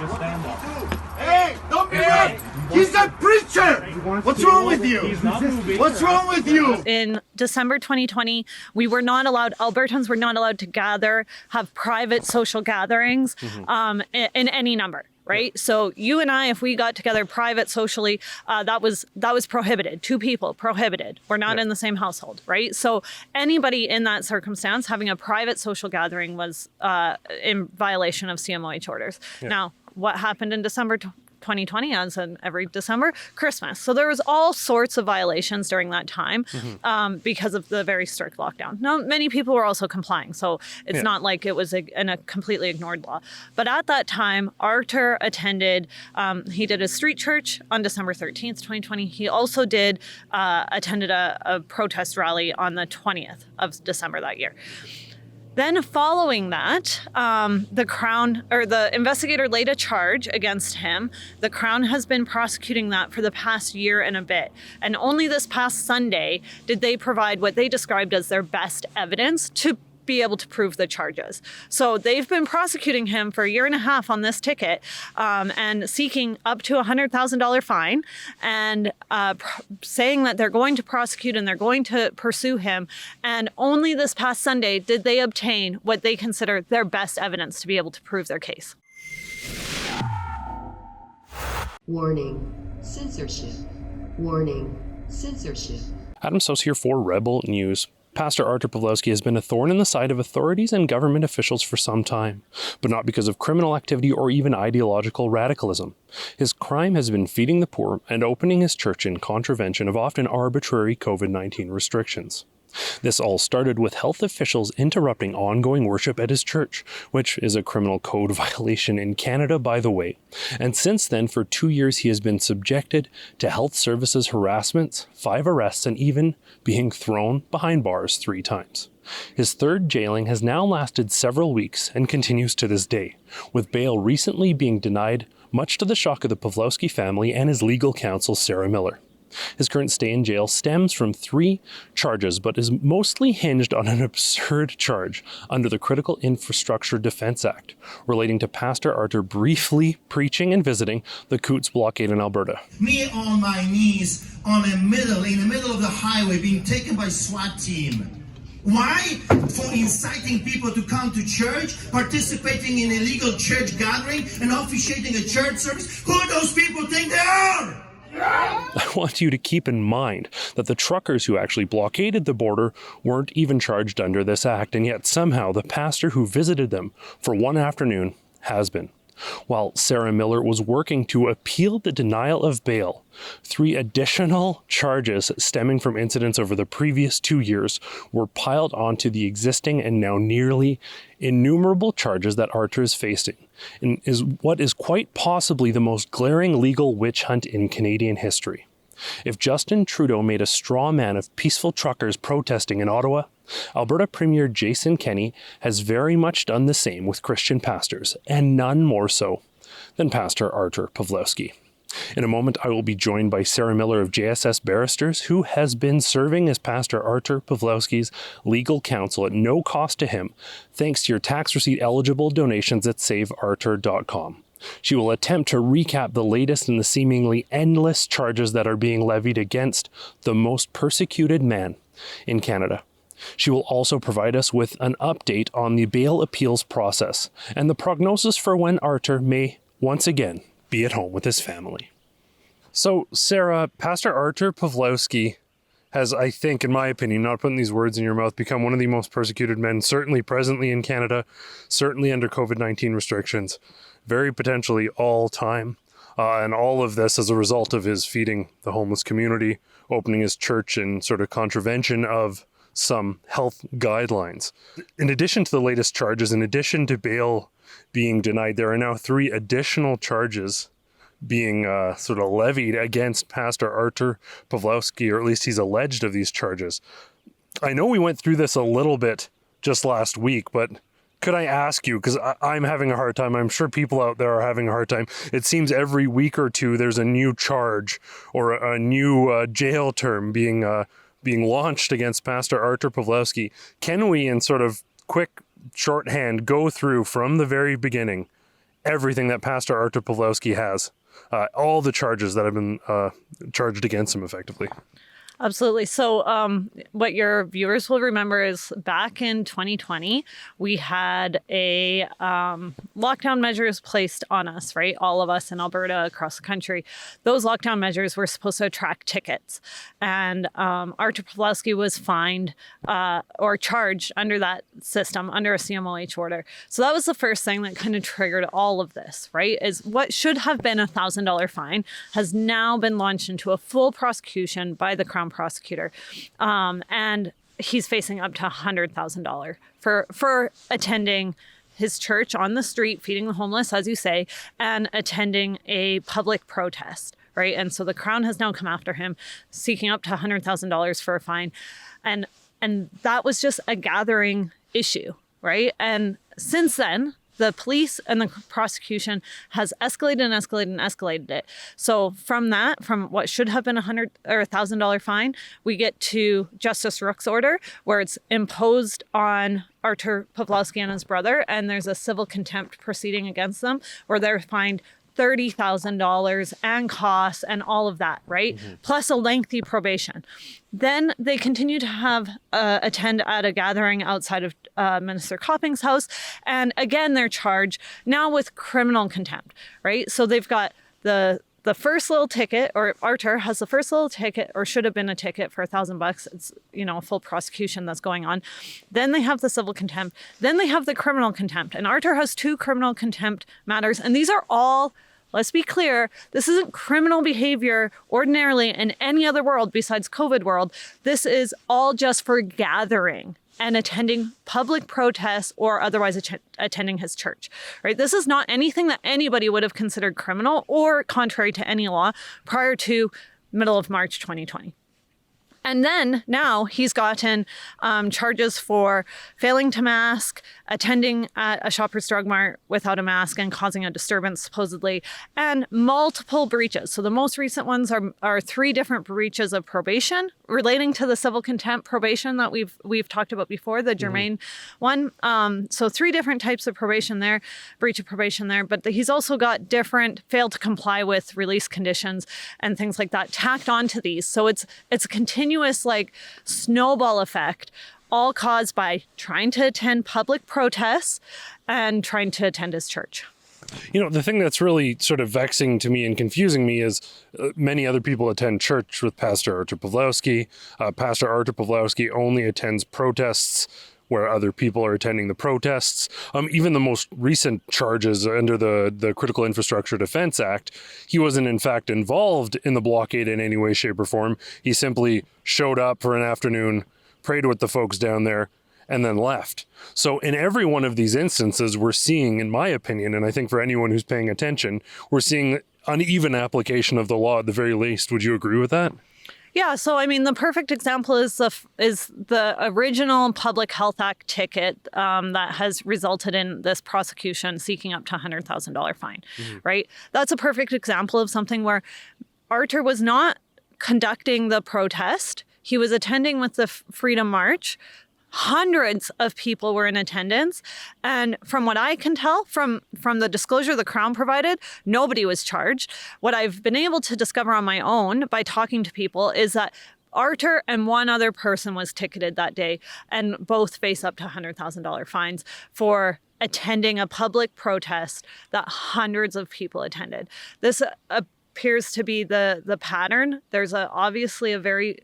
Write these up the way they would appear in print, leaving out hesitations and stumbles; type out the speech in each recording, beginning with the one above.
Just stand up. Hey, don't be rude! He's a preacher! What's wrong with you? What's wrong with you? In December 2020, Albertans were not allowed to have private social gatherings in any number. Right. Yeah. So you and I, if we got together private socially, that was prohibited. 2 people prohibited. We're not in the same household. Right. So anybody in that circumstance having a private social gathering was in violation of CMOH orders. Yeah. Now, what happened in December 2020, as in every December, Christmas. So there was all sorts of violations during that time because of the very strict lockdown. Now, many people were also complying, so it's not like it was a completely ignored law. But at that time, Artur attended, he did a street church on December 13th, 2020. He also attended a protest rally on the 20th of December that year. Then following that, the investigator laid a charge against him. The Crown has been prosecuting that for the past year and a bit. And only this past Sunday did they provide what they described as their best evidence to be able to prove the charges. So they've been prosecuting him for a year and a half on this ticket and seeking up to $100,000 fine and saying that they're going to prosecute and they're going to pursue him. And only this past Sunday did they obtain what they consider their best evidence to be able to prove their case. Warning, censorship. Warning, censorship. Adam Sos here for Rebel News. Pastor Artur Pawlowski has been a thorn in the side of authorities and government officials for some time, but not because of criminal activity or even ideological radicalism. His crime has been feeding the poor and opening his church in contravention of often arbitrary COVID-19 restrictions. This all started with health officials interrupting ongoing worship at his church, which is a criminal code violation in Canada, by the way. And since then, for 2 years, he has been subjected to health services harassments, 5 arrests, and even being thrown behind bars 3 times. His third jailing has now lasted several weeks and continues to this day, with bail recently being denied, much to the shock of the Pawlowski family and his legal counsel, Sarah Miller. His current stay in jail stems from 3 charges, but is mostly hinged on an absurd charge under the Critical Infrastructure Defense Act, relating to Pastor Artur briefly preaching and visiting the Coutts blockade in Alberta. Me on my knees in the middle of the highway being taken by SWAT team. Why? For inciting people to come to church, participating in illegal church gathering, and officiating a church service. Who do those people think they are? I want you to keep in mind that the truckers who actually blockaded the border weren't even charged under this act, and yet somehow the pastor who visited them for one afternoon has been. While Sarah Miller was working to appeal the denial of bail, 3 additional charges stemming from incidents over the previous 2 years were piled onto the existing and now nearly innumerable charges that Artur is facing, and is what is quite possibly the most glaring legal witch hunt in Canadian history. If Justin Trudeau made a straw man of peaceful truckers protesting in Ottawa, Alberta Premier Jason Kenney has very much done the same with Christian pastors, and none more so than Pastor Artur Pawlowski. In a moment, I will be joined by Sarah Miller of JSS Barristers, who has been serving as Pastor Artur Pawlowski's legal counsel at no cost to him, thanks to your tax receipt eligible donations at saveartur.com. She will attempt to recap the latest in the seemingly endless charges that are being levied against the most persecuted man in Canada. She will also provide us with an update on the bail appeals process and the prognosis for when Artur may once again be at home with his family. So, Sarah, Pastor Artur Pawlowski has, I think, in my opinion, not putting these words in your mouth, become one of the most persecuted men, certainly presently in Canada, certainly under COVID-19 restrictions, very potentially all time. And all of this as a result of his feeding the homeless community, opening his church in sort of contravention of some health guidelines. In addition to the latest charges, in addition to bail being denied, there are now 3 additional charges being sort of levied against Pastor Artur Pawlowski, or at least he's alleged of these charges. I know we went through this a little bit just last week, but could I ask you, because I'm having a hard time, I'm sure people out there are having a hard time. It seems every week or two there's a new charge or a new jail term being launched against Pastor Artur Pawlowski. Can we, in sort of quick shorthand, go through from the very beginning everything that Pastor Artur Pawlowski has, all the charges that have been charged against him effectively. Absolutely. So what your viewers will remember is back in 2020, we had a lockdown measures placed on us, right? All of us in Alberta, across the country. Those lockdown measures were supposed to attract tickets. And Artur Pawlowski was fined or charged under that system, under a CMOH order. So that was the first thing that kind of triggered all of this, right? Is what should have been a $1,000 fine has now been launched into a full prosecution by the Crown prosecutor, and he's facing up to $100,000 for attending his church on the street, feeding the homeless, as you say, and attending a public protest, right? And so the Crown has now come after him, seeking up to $100,000 for a fine, and that was just a gathering issue, right? And since then, the police and the prosecution has escalated and escalated and escalated it. So from what should have been $100 or $1,000 fine, we get to Justice Rook's order, where it's imposed on Artur Pawlowski and his brother, and there's a civil contempt proceeding against them, where they're fined $30,000 and costs and all of that, right? Mm-hmm. Plus a lengthy probation. Then they continue to have attend at a gathering outside of Minister Copping's house. And again, they're charged now with criminal contempt, right? So they've got the first little ticket, or Artur has the first little ticket, or should have been a ticket for $1,000. It's, a full prosecution that's going on. Then they have the civil contempt. Then they have the criminal contempt. And Artur has 2 criminal contempt matters. And these are all, let's be clear, this isn't criminal behavior ordinarily in any other world besides COVID world. This is all just for gathering and attending public protests or otherwise attending his church, right? This is not anything that anybody would have considered criminal or contrary to any law prior to middle of March 2020. And then now he's gotten charges for failing to mask, attending at a Shoppers Drug Mart without a mask and causing a disturbance, supposedly, and multiple breaches. So the most recent ones are 3 different breaches of probation relating to the civil contempt probation that we've talked about before, the Germain one. So 3 different types of probation there, breach of probation there. But he's also got different failed to comply with release conditions and things like that tacked onto these. So it's a continuous snowball effect, all caused by trying to attend public protests and trying to attend his church. The thing that's really sort of vexing to me and confusing me is many other people attend church with Pastor Artur Pawlowski. Pastor Artur Pawlowski only attends protests where other people are attending the protests. Even the most recent charges under the Critical Infrastructure Defense Act, he wasn't in fact involved in the blockade in any way, shape, or form. He simply showed up for an afternoon, prayed with the folks down there, and then left. So in every one of these instances, we're seeing, in my opinion, and I think for anyone who's paying attention, we're seeing uneven application of the law at the very least. Would you agree with that? Yeah, so I mean, the perfect example is the original Public Health Act ticket that has resulted in this prosecution seeking up to $100,000 fine, right? That's a perfect example of something where Artur was not conducting the protest. He was attending with the Freedom March. Hundreds of people were in attendance. And from what I can tell from the disclosure the Crown provided, nobody was charged. What I've been able to discover on my own by talking to people is that Artur and one other person was ticketed that day, and both face up to $100,000 fines for attending a public protest that hundreds of people attended. This appears to be the pattern. There's obviously a very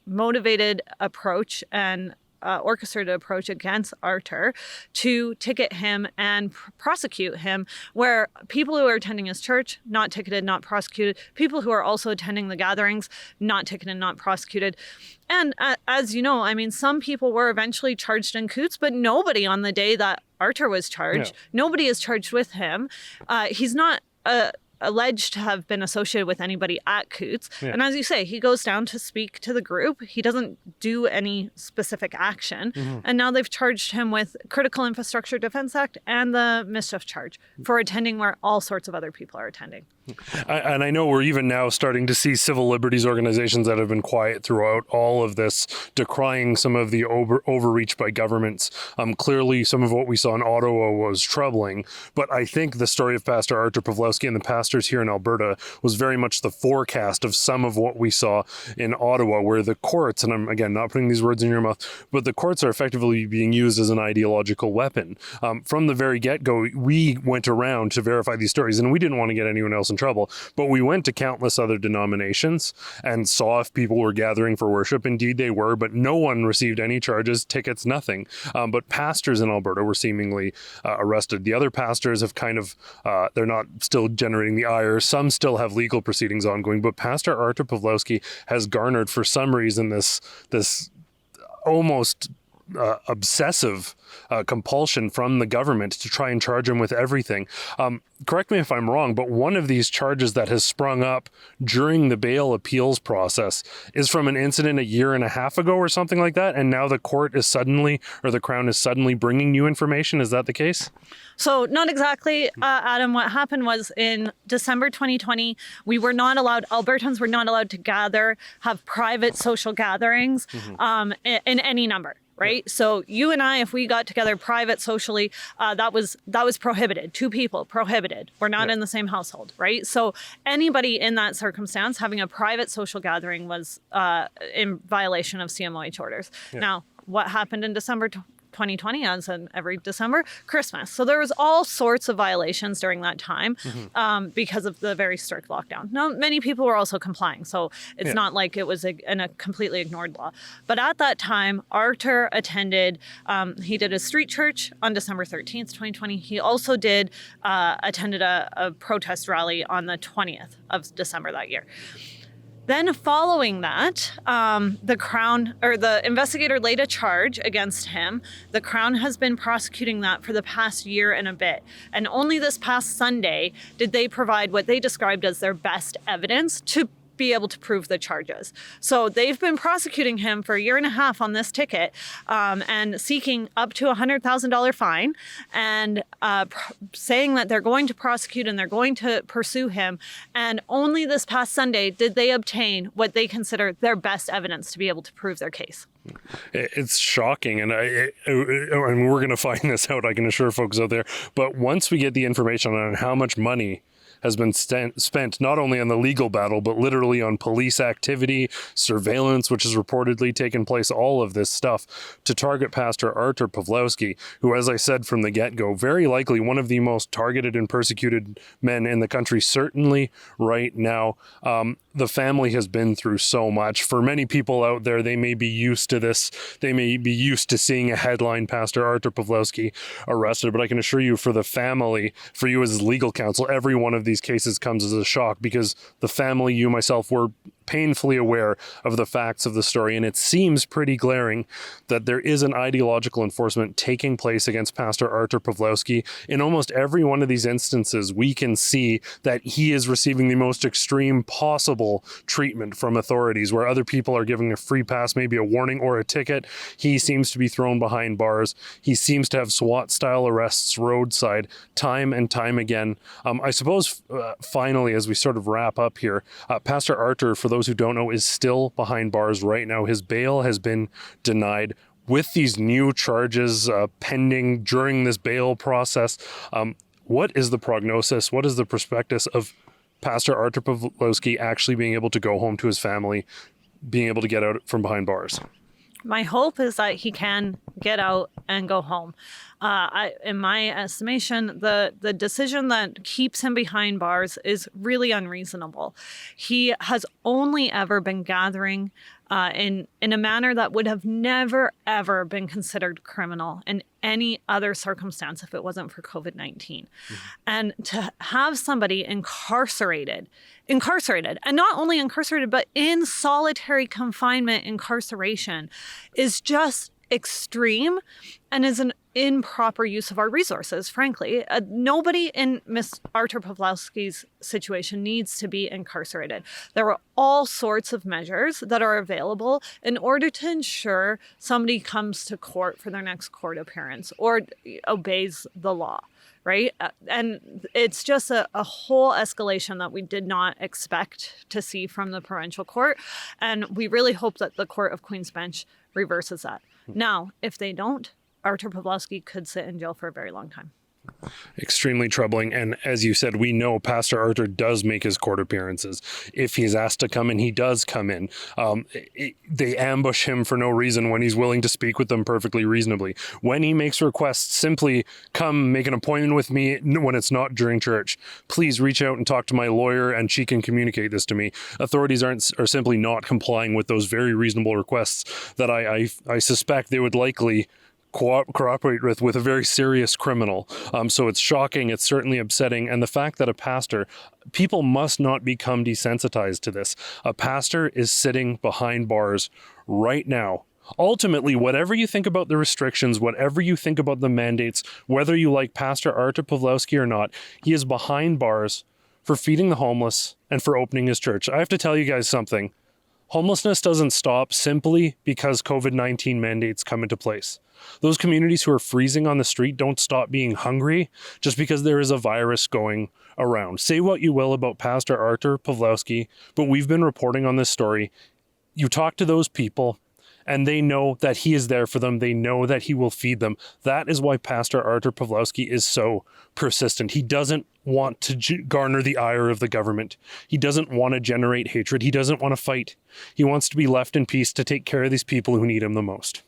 motivated approach and orchestrated approach against Artur to ticket him and prosecute him, where people who are attending his church, not ticketed, not prosecuted. People who are also attending the gatherings, not ticketed, not prosecuted. And as you know, I mean, some people were eventually charged in Coutts, but nobody on the day that Artur was charged, nobody is charged with him. He's not alleged to have been associated with anybody at Coutts. Yeah. And as you say, he goes down to speak to the group. He doesn't do any specific action. And now they've charged him with Critical Infrastructure Defense Act and the mischief charge for attending where all sorts of other people are attending. And I know we're even now starting to see civil liberties organizations that have been quiet throughout all of this, decrying some of the overreach by governments. Clearly, some of what we saw in Ottawa was troubling, but I think the story of Pastor Artur Pawlowski and the pastors here in Alberta was very much the forecast of some of what we saw in Ottawa, where the courts, and I'm again not putting these words in your mouth, but the courts are effectively being used as an ideological weapon. From the very get-go, we went around to verify these stories, and we didn't want to get anyone else in trouble, but we went to countless other denominations and saw if people were gathering for worship. Indeed they were, but no one received any charges, tickets, nothing. But pastors in Alberta were seemingly arrested. The other pastors have kind of, they're not still generating the ire. Some still have legal proceedings ongoing, but Pastor Artur Pawlowski has garnered, for some reason, this almost obsessive compulsion from the government to try and charge him with everything. Correct me if I'm wrong, but one of these charges that has sprung up during the bail appeals process is from an incident a year and a half ago or something like that, and now the court is suddenly, or the Crown is suddenly bringing you information. Is that the case? So not exactly, Adam. What happened was in December 2020, we were not allowed, Albertans were not allowed to gather, have private social gatherings in any number. Right. Yeah. So you and I, if we got together private socially, that was prohibited. 2 people prohibited. We're not in the same household. Right. So anybody in that circumstance having a private social gathering was in violation of CMOH orders. Yeah. Now, what happened in December 2020, as in every December, Christmas. So there was all sorts of violations during that time because of the very strict lockdown. Now, many people were also complying, so it's not like it was a completely ignored law. But at that time, Artur attended, he did a street church on December 13th, 2020. He also attended a protest rally on the 20th of December that year. Then following that, the Crown, or the investigator laid a charge against him. The Crown has been prosecuting that for the past year and a bit. And only this past Sunday did they provide what they described as their best evidence to be able to prove the charges. So they've been prosecuting him for a year and a half on this ticket and seeking up to $100,000 fine and saying that they're going to prosecute and they're going to pursue him. And only this past Sunday did they obtain what they consider their best evidence to be able to prove their case. It's shocking, and we're going to find this out, I can assure folks out there. But once we get the information on how much money has been spent not only on the legal battle, but literally on police activity, surveillance, which has reportedly taken place, all of this stuff to target Pastor Artur Pawlowski, who, as I said from the get-go, very likely one of the most targeted and persecuted men in the country, certainly right now. The family has been through so much. For many people out there, they may be used to this. They may be used to seeing a headline, Pastor Artur Pawlowski arrested. But I can assure you, for the family, for you as legal counsel, every one of these cases comes as a shock, because the family, you, myself, were painfully aware of the facts of the story, and it seems pretty glaring that there is an ideological enforcement taking place against Pastor Artur Pawlowski. In almost every one of these instances, we can see that he is receiving the most extreme possible treatment from authorities, where other people are giving a free pass, maybe a warning or a ticket. He seems to be thrown behind bars. He seems to have SWAT-style arrests roadside time and time again. I suppose, finally, as we sort of wrap up here, Pastor Artur, for those who don't know, is still behind bars right now. His bail has been denied. With these new charges pending during this bail process, what is the prognosis? What is the prospectus of Pastor Artur Pawlowski actually being able to go home to his family, being able to get out from behind bars? My hope is that he can get out and go home. In my estimation, the decision that keeps him behind bars is really unreasonable. He has only ever been gathering in a manner that would have never, ever been considered criminal in any other circumstance if it wasn't for COVID-19. Mm-hmm. And to have somebody incarcerated, and not only incarcerated, but in solitary confinement incarceration is just extreme and is an improper use of our resources, frankly. Nobody in Miss Artur Pawlowski's situation needs to be incarcerated. There are all sorts of measures that are available in order to ensure somebody comes to court for their next court appearance or obeys the law, right? And it's just a whole escalation that we did not expect to see from the provincial court. And we really hope that the Court of Queen's Bench reverses that. Now, if they don't, Artur Pawlowski could sit in jail for a very long time. Extremely troubling. And as you said, we know Pastor Artur does make his court appearances. If he's asked to come in, he does come in. They ambush him for no reason when he's willing to speak with them perfectly reasonably. When he makes requests, simply come make an appointment with me when it's not during church. Please reach out and talk to my lawyer and she can communicate this to me. Authorities are simply not complying with those very reasonable requests that I suspect they would likely cooperate with a very serious criminal. So it's shocking. It's certainly upsetting. And the fact that a pastor, people must not become desensitized to this. A pastor is sitting behind bars right now. Ultimately, whatever you think about the restrictions, whatever you think about the mandates, whether you like Pastor Artur Pawlowski or not, he is behind bars for feeding the homeless and for opening his church. I have to tell you guys something. Homelessness doesn't stop simply because COVID-19 mandates come into place. Those communities who are freezing on the street don't stop being hungry just because there is a virus going around. Say what you will about Pastor Artur Pawlowski, but we've been reporting on this story. You talk to those people and they know that he is there for them. They know that he will feed them. That is why Pastor Artur Pawlowski is so persistent. He doesn't want to garner the ire of the government. He doesn't want to generate hatred. He doesn't want to fight. He wants to be left in peace to take care of these people who need him the most.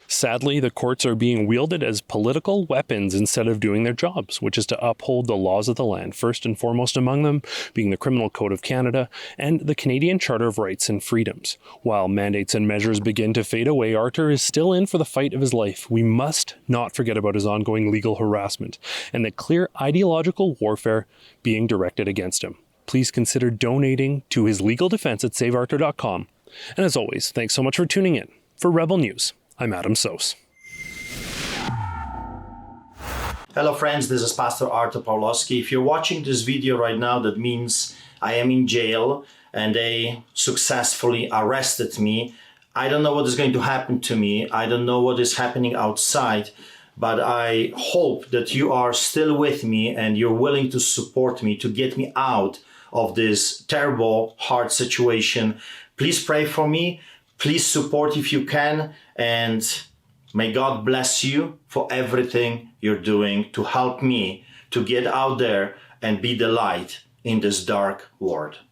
Sadly, the courts are being wielded as political weapons instead of doing their jobs, which is to uphold the laws of the land, first and foremost among them being the Criminal Code of Canada and the Canadian Charter of Rights and Freedoms. While mandates and measures begin to fade away, Artur is still in for the fight of his life. We must not forget about his ongoing legal harassment and the clear ideological warfare being directed against him. Please consider donating to his legal defense at saveartur.com. And as always, thanks so much for tuning in. For Rebel News, I'm Adam Sos. Hello friends, this is Pastor Artur Pawlowski. If you're watching this video right now, that means I am in jail and they successfully arrested me. I don't know what is going to happen to me. I don't know what is happening outside, but I hope that you are still with me and you're willing to support me to get me out of this terrible, hard situation. Please pray for me. Please support if you can, and may God bless you for everything you're doing to help me to get out there and be the light in this dark world.